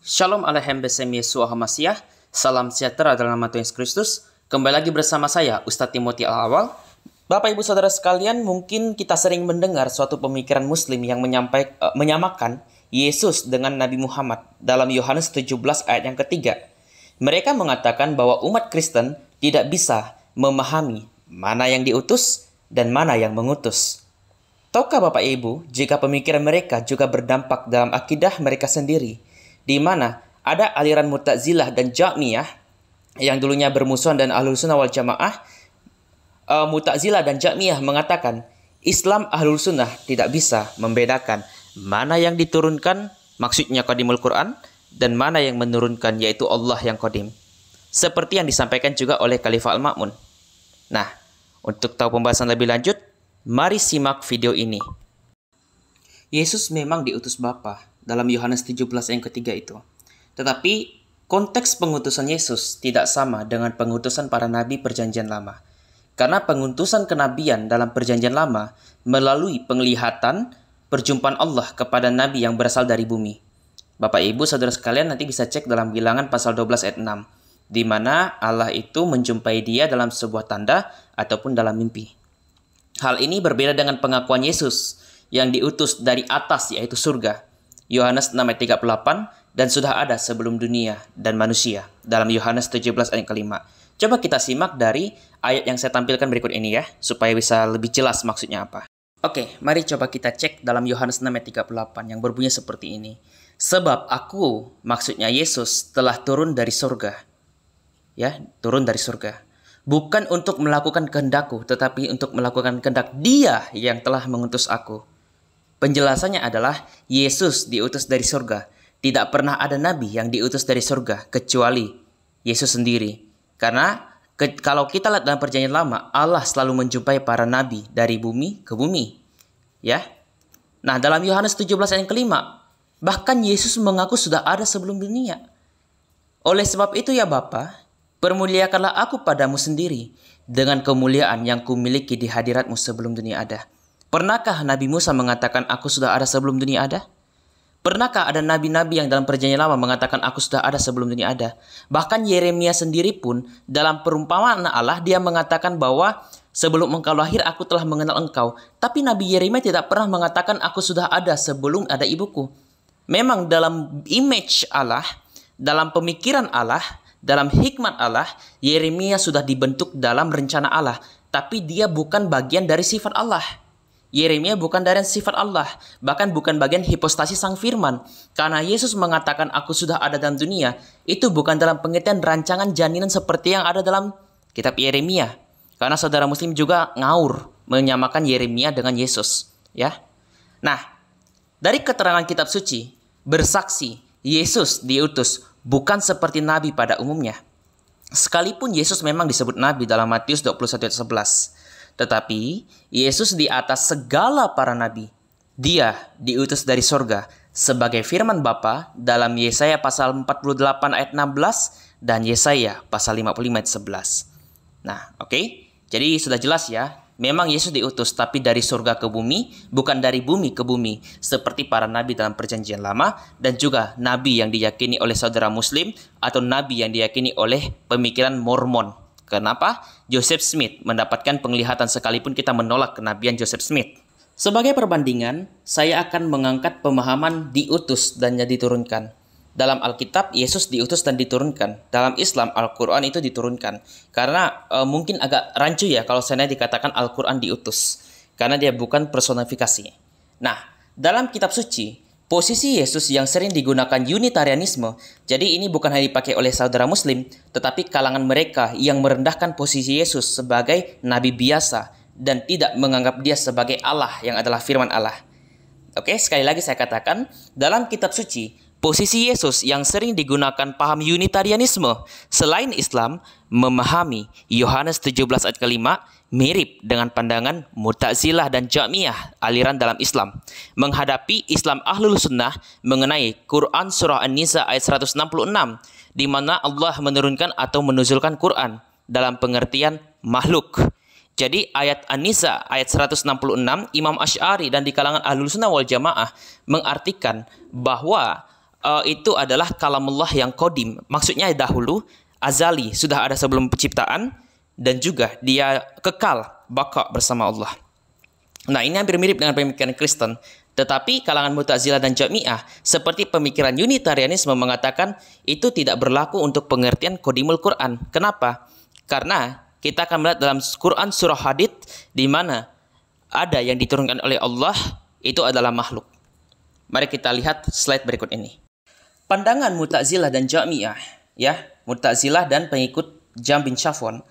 Shalom Aleichem Besem Yeshua HaMashiach. Salam sejahtera dalam nama Tuhan Yesus Kristus. Kembali lagi bersama saya, Ustadz Timothy Al-Awal. Bapak Ibu Saudara sekalian, mungkin kita sering mendengar suatu pemikiran Muslim yang menyamakan Yesus dengan Nabi Muhammad dalam Yohanes 17 ayat yang ketiga. Mereka mengatakan bahwa umat Kristen tidak bisa memahami mana yang diutus dan mana yang mengutus. Tahukah Bapak Ibu, jika pemikiran mereka juga berdampak dalam akidah mereka sendiri, di mana ada aliran Mu'tazilah dan Jahmiyah yang dulunya bermusuhan dan Ahlus Sunnah wal Jamaah. Mu'tazilah dan Jahmiyah mengatakan Islam Ahlul Sunnah tidak bisa membedakan mana yang diturunkan, maksudnya Qadimul Quran, dan mana yang menurunkan, yaitu Allah yang Qadim. Seperti yang disampaikan juga oleh Khalifah Al-Ma'mun. Nah, untuk tahu pembahasan lebih lanjut, mari simak video ini. Yesus memang diutus Bapa dalam Yohanes 17 yang ketiga itu. Tetapi konteks pengutusan Yesus tidak sama dengan pengutusan para nabi perjanjian lama. Karena pengutusan kenabian dalam perjanjian lama melalui penglihatan perjumpaan Allah kepada nabi yang berasal dari bumi. Bapak Ibu Saudara sekalian nanti bisa cek dalam Bilangan pasal 12 ayat 6, di mana Allah itu menjumpai dia dalam sebuah tanda ataupun dalam mimpi. Hal ini berbeda dengan pengakuan Yesus yang diutus dari atas, yaitu surga. Yohanes 6 ayat 38, dan sudah ada sebelum dunia dan manusia, dalam Yohanes 17 ayat kelima. Coba kita simak dari ayat yang saya tampilkan berikut ini ya, supaya bisa lebih jelas maksudnya apa. Oke, mari coba kita cek dalam Yohanes 6 ayat 38 yang berbunyi seperti ini. Sebab aku, maksudnya Yesus, telah turun dari surga. Ya, turun dari surga. Bukan untuk melakukan kehendakku, tetapi untuk melakukan kehendak Dia yang telah mengutus aku. Penjelasannya adalah Yesus diutus dari surga. Tidak pernah ada nabi yang diutus dari surga kecuali Yesus sendiri. Karena kalau kita lihat dalam perjanjian lama, Allah selalu menjumpai para nabi dari bumi ke bumi. Ya. Nah, dalam Yohanes 17 ayat kelima, bahkan Yesus mengaku sudah ada sebelum dunia. Oleh sebab itu ya Bapa, permuliakanlah aku padamu sendiri dengan kemuliaan yang kumiliki di hadiratmu sebelum dunia ada. Pernahkah Nabi Musa mengatakan aku sudah ada sebelum dunia ada? Pernahkah ada nabi-nabi yang dalam perjanjian lama mengatakan aku sudah ada sebelum dunia ada? Bahkan Yeremia sendiri pun dalam perumpamaan Allah dia mengatakan bahwa sebelum engkau lahir aku telah mengenal engkau. Tapi Nabi Yeremia tidak pernah mengatakan aku sudah ada sebelum ada ibuku. Memang dalam image Allah, dalam pemikiran Allah, dalam hikmat Allah, Yeremia sudah dibentuk dalam rencana Allah. Tapi dia bukan bagian dari sifat Allah. Yeremia bukan dari sifat Allah, bahkan bukan bagian hipostasi sang firman. Karena Yesus mengatakan aku sudah ada dalam dunia, itu bukan dalam pengertian rancangan janinan seperti yang ada dalam kitab Yeremia. Karena saudara muslim juga ngaur menyamakan Yeremia dengan Yesus, ya. Nah, dari keterangan kitab suci bersaksi Yesus diutus bukan seperti nabi pada umumnya. Sekalipun Yesus memang disebut nabi dalam Matius 21 ayat 11. Tetapi Yesus di atas segala para nabi. Dia diutus dari sorga sebagai firman Bapa dalam Yesaya pasal 48 ayat 16 dan Yesaya pasal 55 ayat 11. Nah, oke. Jadi sudah jelas ya. Memang Yesus diutus tapi dari surga ke bumi, bukan dari bumi ke bumi. Seperti para nabi dalam perjanjian lama dan juga nabi yang diyakini oleh saudara muslim atau nabi yang diyakini oleh pemikiran Mormon. Kenapa? Joseph Smith mendapatkan penglihatan sekalipun kita menolak kenabian Joseph Smith. Sebagai perbandingan, saya akan mengangkat pemahaman diutus dan diturunkan. Dalam Alkitab, Yesus diutus dan diturunkan. Dalam Islam, Al-Quran itu diturunkan. Karena mungkin agak rancu ya kalau saya dikatakan Al-Quran diutus. Karena dia bukan personifikasi. Nah, dalam kitab suci, posisi Yesus yang sering digunakan Unitarianisme, jadi ini bukan hanya dipakai oleh saudara muslim, tetapi kalangan mereka yang merendahkan posisi Yesus sebagai nabi biasa dan tidak menganggap dia sebagai Allah yang adalah firman Allah. Oke, sekali lagi saya katakan, dalam kitab suci, posisi Yesus yang sering digunakan paham Unitarianisme selain Islam memahami Yohanes 17 ayat kelima mirip dengan pandangan Mu'tazilah dan Jahmiyah aliran dalam Islam menghadapi Islam Ahlul Sunnah mengenai Quran surah An-Nisa ayat 166 di mana Allah menurunkan atau menuzulkan Quran dalam pengertian makhluk. Jadi ayat An-Nisa ayat 166 Imam Asy'ari dan di kalangan Ahlul Sunnah wal Jamaah mengartikan bahwa itu adalah kalamullah yang qadim. Maksudnya dahulu, azali, sudah ada sebelum penciptaan, dan juga dia kekal, baka bersama Allah. Nah, ini hampir mirip dengan pemikiran Kristen. Tetapi kalangan Mu'tazilah dan Jahmiyah, seperti pemikiran Unitarianisme, mengatakan itu tidak berlaku untuk pengertian qadimul Quran. Kenapa? Karena kita akan melihat dalam Quran surah Hadid, di mana ada yang diturunkan oleh Allah, itu adalah makhluk. Mari kita lihat slide berikut ini. Pandangan Mu'tazilah dan Jahmiyah, ya, Mu'tazilah dan pengikut Jahm bin Safwan,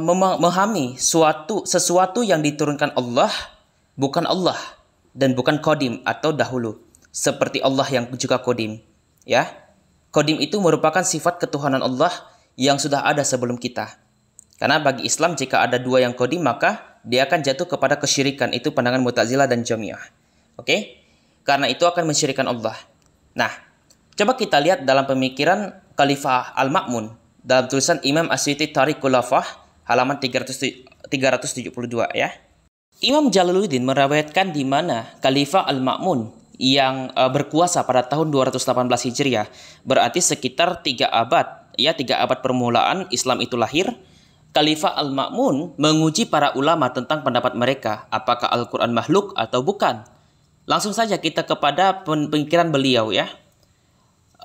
memahami sesuatu yang diturunkan Allah bukan Allah dan bukan qadim atau dahulu, seperti Allah yang juga qadim, ya. Qadim itu merupakan sifat ketuhanan Allah yang sudah ada sebelum kita. Karena bagi Islam, jika ada dua yang qadim, maka dia akan jatuh kepada kesyirikan. Itu pandangan Mu'tazilah dan Jahmiyah. Oke? Karena itu akan mensyirikan Allah. Nah, coba kita lihat dalam pemikiran Khalifah Al-Ma'mun dalam tulisan Imam Asy'uti Tariqul Khulafah halaman 372, ya. Imam Jalaluddin meriwayatkan di mana Khalifah Al-Ma'mun yang berkuasa pada tahun 218 Hijriah, berarti sekitar 3 abad, ya, 3 abad permulaan Islam itu lahir. Khalifah Al-Ma'mun menguji para ulama tentang pendapat mereka, apakah Al-Quran makhluk atau bukan. Langsung saja kita kepada pemikiran beliau, ya.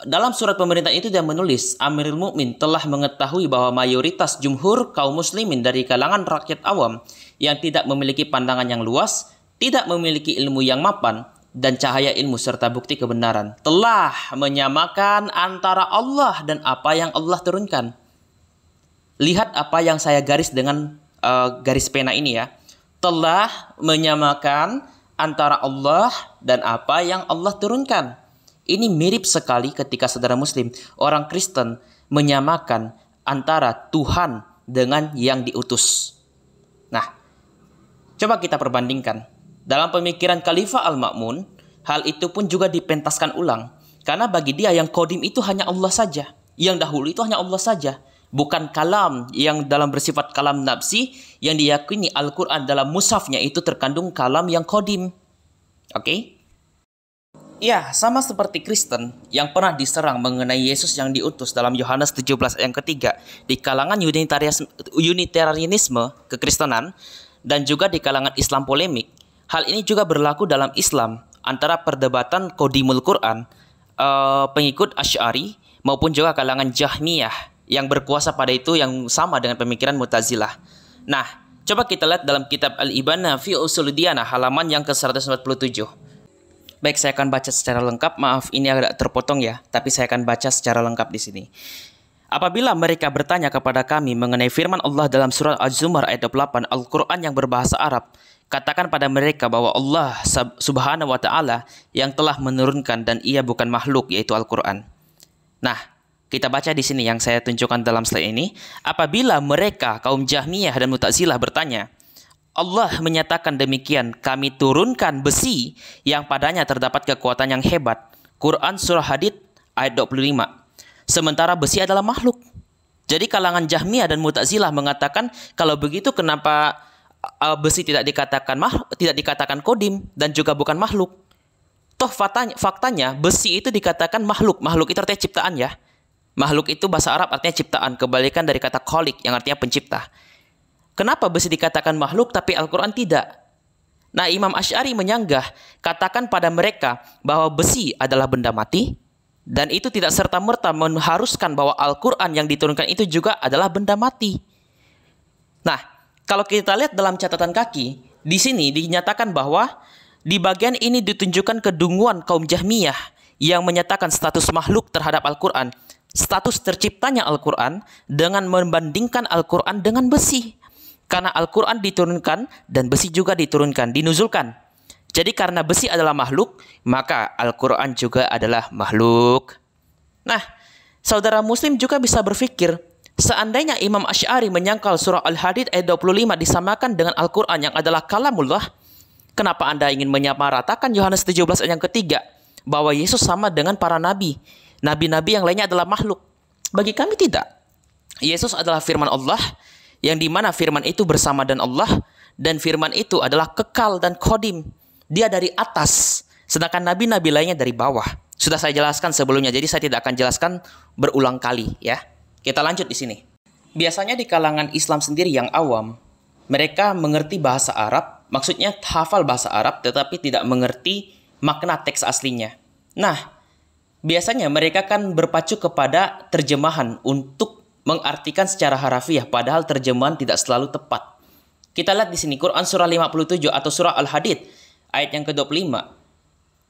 Dalam surat pemerintah itu dia menulis, Amirul Mukmin telah mengetahui bahwa mayoritas jumhur kaum muslimin dari kalangan rakyat awam yang tidak memiliki pandangan yang luas, tidak memiliki ilmu yang mapan, dan cahaya ilmu serta bukti kebenaran, telah menyamakan antara Allah dan apa yang Allah turunkan. Lihat apa yang saya garis dengan garis pena ini, ya. Telah menyamakan antara Allah dan apa yang Allah turunkan. Ini mirip sekali ketika saudara muslim, orang Kristen menyamakan antara Tuhan dengan yang diutus. Nah, coba kita perbandingkan. Dalam pemikiran Khalifah Al-Ma'mun, hal itu pun juga dipentaskan ulang. Karena bagi dia yang qadim itu hanya Allah saja. Yang dahulu itu hanya Allah saja. Bukan kalam yang dalam bersifat kalam nafsi, yang diyakini Al-Quran dalam mushafnya itu terkandung kalam yang qadim. Oke? Ya, sama seperti Kristen yang pernah diserang mengenai Yesus yang diutus dalam Yohanes 17 ayat ketiga di kalangan Unitarianisme kekristenan dan juga di kalangan Islam polemik. Hal ini juga berlaku dalam Islam antara perdebatan qadimul Quran, pengikut Asy'ari maupun juga kalangan Jahmiyah yang berkuasa pada itu yang sama dengan pemikiran Mu'tazilah. Nah, coba kita lihat dalam kitab Al-Ibana fi Ushul Diyanah halaman yang ke-147. Baik, saya akan baca secara lengkap. Maaf, ini agak terpotong, ya, tapi saya akan baca secara lengkap di sini. Apabila mereka bertanya kepada kami mengenai firman Allah dalam surat Az-Zumar ayat 28, Al-Quran yang berbahasa Arab, katakan pada mereka bahwa Allah subhanahu wa ta'ala yang telah menurunkan dan ia bukan makhluk, yaitu Al-Quran. Nah, kita baca di sini yang saya tunjukkan dalam slide ini. Apabila mereka, kaum Jahmiyah dan Mu'tazilah bertanya, Allah menyatakan demikian, kami turunkan besi yang padanya terdapat kekuatan yang hebat. Quran surah Hadid ayat 25. Sementara besi adalah makhluk. Jadi kalangan Jahmiyah dan Mu'tazilah mengatakan, kalau begitu kenapa besi tidak dikatakan qadim dan juga bukan makhluk? Toh faktanya besi itu dikatakan makhluk. Makhluk itu artinya ciptaan, ya. Makhluk itu bahasa Arab artinya ciptaan, kebalikan dari kata khaliq yang artinya pencipta. Kenapa besi dikatakan makhluk tapi Al-Quran tidak? Nah, Imam Asy'ari menyanggah, katakan pada mereka bahwa besi adalah benda mati, dan itu tidak serta-merta mengharuskan bahwa Al-Quran yang diturunkan itu juga adalah benda mati. Nah, kalau kita lihat dalam catatan kaki, di sini dinyatakan bahwa di bagian ini ditunjukkan kedunguan kaum Jahmiyah yang menyatakan status makhluk terhadap Al-Quran, status terciptanya Al-Quran dengan membandingkan Al-Quran dengan besi. Karena Al-Quran diturunkan dan besi juga diturunkan, dinuzulkan. Jadi karena besi adalah makhluk, maka Al-Quran juga adalah makhluk. Nah, saudara muslim juga bisa berpikir, seandainya Imam Asy'ari menyangkal surah Al-Hadid ayat 25 disamakan dengan Al-Quran yang adalah kalamullah, kenapa Anda ingin menyamaratakan Yohanes 17 ayat yang ketiga, bahwa Yesus sama dengan para nabi? Nabi-nabi yang lainnya adalah makhluk. Bagi kami tidak. Yesus adalah firman Allah, yang dimana firman itu bersama dengan Allah, dan firman itu adalah kekal dan qadim. Dia dari atas, sedangkan nabi-nabi lainnya dari bawah. sudah saya jelaskan sebelumnya, jadi saya tidak akan jelaskan berulang kali ya. Kita lanjut di sini. Biasanya di kalangan Islam sendiri yang awam, mereka mengerti bahasa Arab, maksudnya hafal bahasa Arab tetapi tidak mengerti makna teks aslinya. Nah, biasanya mereka kan berpacu kepada terjemahan untuk mengartikan secara harafiah, padahal terjemahan tidak selalu tepat. Kita lihat di sini Quran surah 57 atau surah Al-Hadid ayat yang ke-25.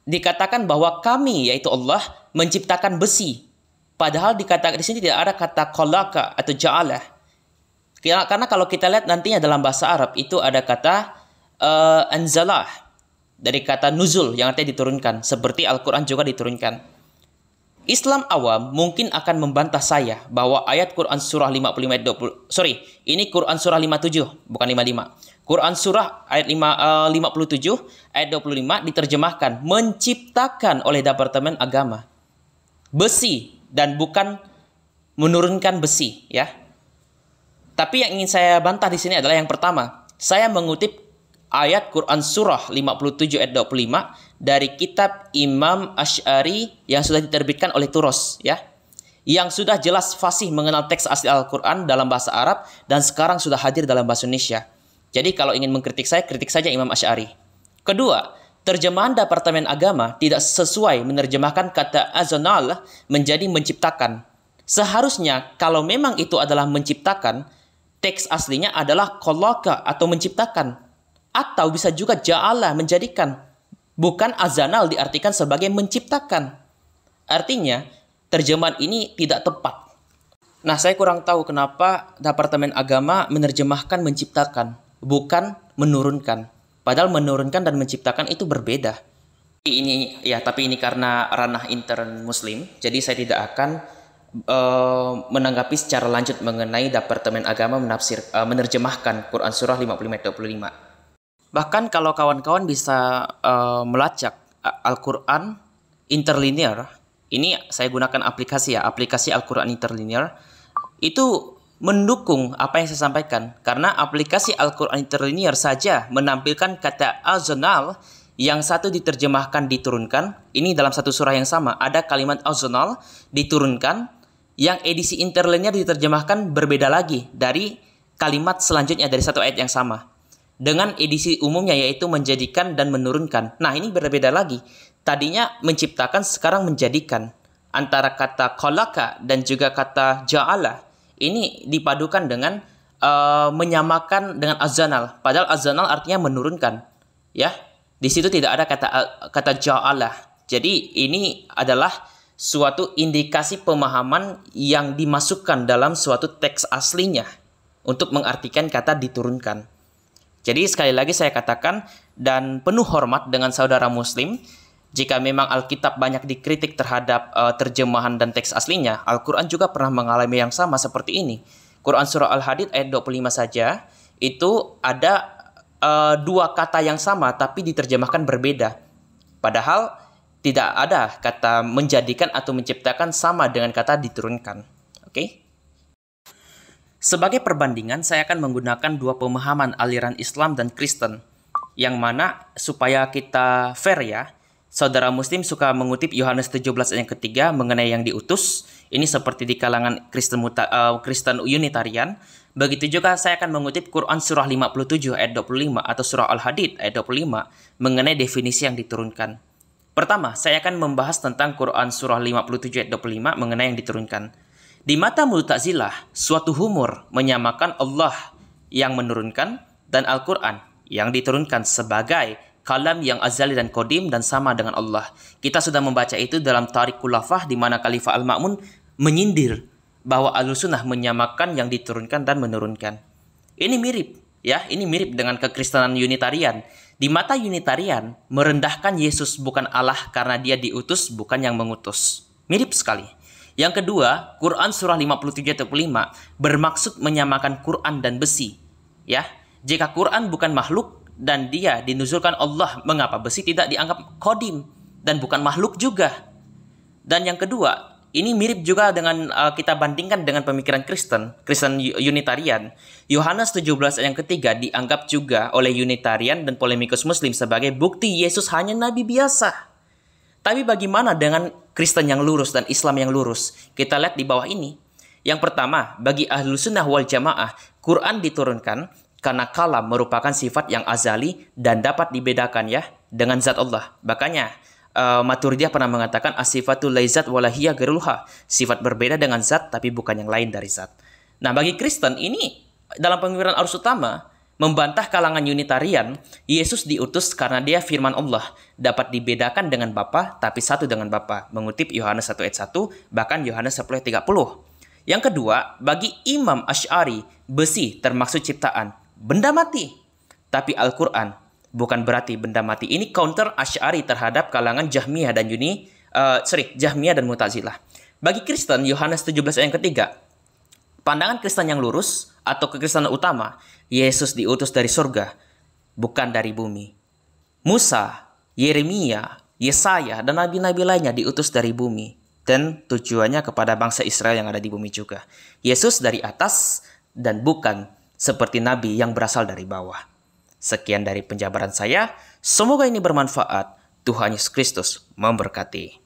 Dikatakan bahwa kami, yaitu Allah, menciptakan besi. Padahal dikatakan di sini tidak ada kata khalaqa atau ja'alah. Karena kalau kita lihat nantinya dalam bahasa Arab itu ada kata anzalah dari kata nuzul yang artinya diturunkan, seperti Al-Quran juga diturunkan. Islam awam mungkin akan membantah saya bahwa ayat Quran surah 55 ayat 20, ini Quran surah 57 bukan 55. Quran surah ayat 57 ayat 25 diterjemahkan menciptakan oleh Departemen Agama besi dan bukan menurunkan besi ya. Tapi yang ingin saya bantah di sini adalah yang pertama. Saya mengutip ayat Quran surah 57 ayat 25 dari kitab Imam Asy'ari yang sudah diterbitkan oleh Turos ya. Yang sudah jelas fasih mengenal teks asli Al-Quran dalam bahasa Arab dan sekarang sudah hadir dalam bahasa Indonesia. Jadi kalau ingin mengkritik saya, kritik saja Imam Asy'ari. Kedua, terjemahan Departemen Agama tidak sesuai menerjemahkan kata azanal menjadi menciptakan. Seharusnya kalau memang itu adalah menciptakan, teks aslinya adalah khalaqa atau menciptakan. Atau bisa juga ja'ala menjadikan. Bukan azanal diartikan sebagai menciptakan. Artinya, terjemahan ini tidak tepat. Nah, saya kurang tahu kenapa Departemen Agama menerjemahkan menciptakan, bukan menurunkan. Padahal menurunkan dan menciptakan itu berbeda. Tapi ini karena ranah intern Muslim, jadi saya tidak akan menanggapi secara lanjut mengenai Departemen Agama menerjemahkan Quran surah 55-25. Bahkan kalau kawan-kawan bisa melacak Al-Quran interlinear, ini saya gunakan aplikasi Al-Quran interlinear, itu mendukung apa yang saya sampaikan. Karena aplikasi Al-Quran interlinear saja menampilkan kata azanal, yang satu diterjemahkan diturunkan, ini dalam satu surah yang sama, ada kalimat azanal diturunkan, yang edisi interlinear diterjemahkan berbeda lagi dari kalimat selanjutnya dari satu ayat yang sama. Dengan edisi umumnya yaitu menjadikan dan menurunkan. Nah, ini berbeda lagi. Tadinya menciptakan, sekarang menjadikan. Antara kata khalaqa dan juga kata ja'ala ini dipadukan dengan menyamakan dengan azanal. Padahal azanal artinya menurunkan. Ya, di situ tidak ada kata ja'ala. Jadi ini adalah suatu indikasi pemahaman yang dimasukkan dalam suatu teks aslinya untuk mengartikan kata diturunkan. Jadi sekali lagi saya katakan dan penuh hormat dengan saudara Muslim, jika memang Alkitab banyak dikritik terhadap terjemahan dan teks aslinya, Al-Quran juga pernah mengalami yang sama seperti ini. Quran surah Al-Hadid ayat 25 saja, itu ada dua kata yang sama tapi diterjemahkan berbeda. Padahal tidak ada kata menjadikan atau menciptakan sama dengan kata diturunkan. Oke? Sebagai perbandingan, saya akan menggunakan dua pemahaman aliran Islam dan Kristen. Yang mana supaya kita fair ya, saudara Muslim suka mengutip Yohanes 17 ayat yang ketiga mengenai yang diutus. Ini seperti di kalangan Kristen Unitarian. Begitu juga saya akan mengutip Quran surah 57 ayat 25 atau surah Al-Hadid ayat 25 mengenai definisi yang diturunkan. Pertama, saya akan membahas tentang Quran surah 57 ayat 25 mengenai yang diturunkan. Di mata Mu'tazilah, suatu humor menyamakan Allah yang menurunkan dan Al-Quran yang diturunkan sebagai kalam yang azali dan kodim dan sama dengan Allah. Kita sudah membaca itu dalam Tariq Khulafah di mana Khalifah Al-Ma'mun menyindir bahwa Ahlussunnah menyamakan yang diturunkan dan menurunkan. Ini mirip ya, ini mirip dengan kekristenan Unitarian. Di mata Unitarian, merendahkan Yesus bukan Allah karena dia diutus bukan yang mengutus. Mirip sekali. Yang kedua, Quran surah 57 ayat 25 bermaksud menyamakan Quran dan besi. Ya, jika Quran bukan makhluk dan dia dinuzulkan Allah, mengapa besi tidak dianggap kodim dan bukan makhluk juga? Dan yang kedua, ini mirip juga dengan kita bandingkan dengan pemikiran Kristen Unitarian. Yohanes 17 ayat yang ketiga dianggap juga oleh Unitarian dan polemikus Muslim sebagai bukti Yesus hanya nabi biasa. Tapi bagaimana dengan Kristen yang lurus dan Islam yang lurus? Kita lihat di bawah ini. Yang pertama, bagi Ahlus Sunnah wal Jamaah, Quran diturunkan karena kalam merupakan sifat yang azali dan dapat dibedakan ya dengan zat Allah. Makanya Maturidiyah pernah mengatakan as-sifatul laizat walahiyya ghairulha. Sifat berbeda dengan zat tapi bukan yang lain dari zat. Nah, bagi Kristen ini dalam pemikiran arus utama membantah kalangan Unitarian, Yesus diutus karena dia firman Allah, dapat dibedakan dengan Bapa tapi satu dengan Bapa. Mengutip Yohanes 1 ayat 1, bahkan Yohanes 10 ayat 30. Yang kedua, bagi Imam Asy'ari, besi termaksud ciptaan, benda mati. Tapi Al-Quran bukan berarti benda mati. Ini counter Asy'ari terhadap kalangan Jahmiyah dan Jahmiyah dan Mu'tazilah. Bagi Kristen, Yohanes 17 ayat yang ketiga, pandangan Kristen yang lurus atau kekristenan utama, Yesus diutus dari surga, bukan dari bumi. Musa, Yeremia, Yesaya, dan nabi-nabi lainnya diutus dari bumi. Dan tujuannya kepada bangsa Israel yang ada di bumi juga. Yesus dari atas dan bukan seperti nabi yang berasal dari bawah. Sekian dari penjabaran saya. Semoga ini bermanfaat. Tuhan Yesus Kristus memberkati.